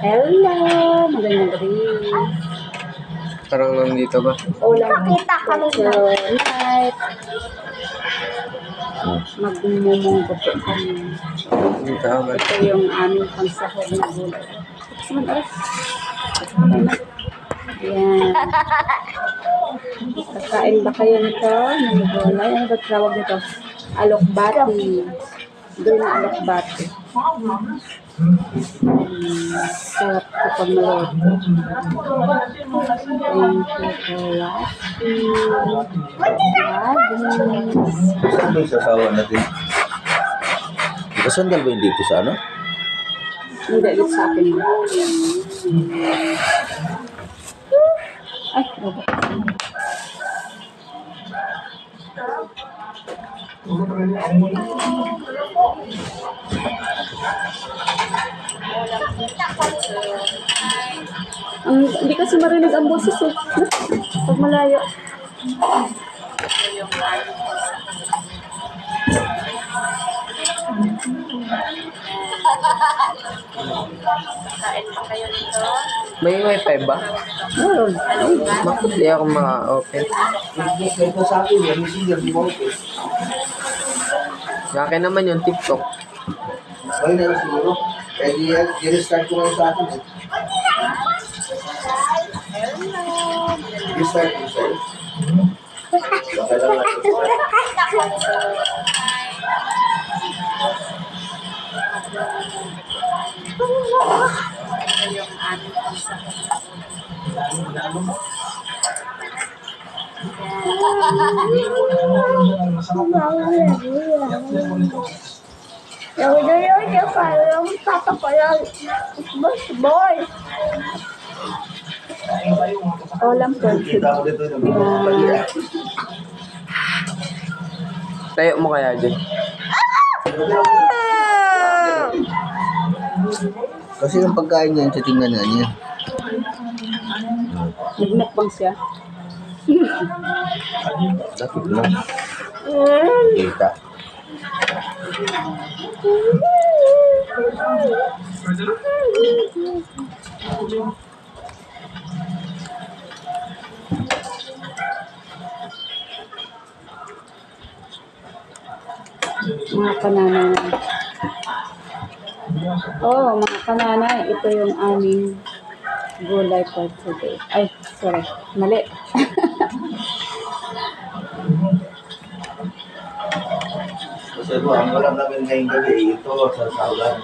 Hello, magandang gabi. Parang nandito ba? Nakita kami night. Magmumunggo po kami. Dito agad. Ito yung aming pangsahog na gulay. Yan. Kakain ba kayo nito? Ng gulay? Ano ba tawag nito? Alokbati. Doon na alokbati. Sarap kapag maluto. Thank you for watching. Saan ba yung sasawa natin? Nakasandal ba yung dito sa ano? Hindi, dito sa akin. Ay, robot. Hindi kasi marinig ang boses eh. Pag malayo. May wifi ba? Meron. Bakit di ako ma-open? Ito sa akin, yung messenger, di ba okay? Sa akin naman yung TikTok. Ay, na siguro. Kaya i-restart ko ngayon sa akin eh. I-restart ko sa'yo. Baka lang natin. Olam po. Kita ko dito yung mga Tayo mo kaya dyan. Kasi yung pagkain niya, titingnan na niya. Nagmukbang siya. Dapat lang. Kita. Mga kananay. Oh, mga kananay, ito yung aming gulay for today. Ay, sorry. Mali. Kasi po, ang alam namin ngayong gabi, ito sa saulan.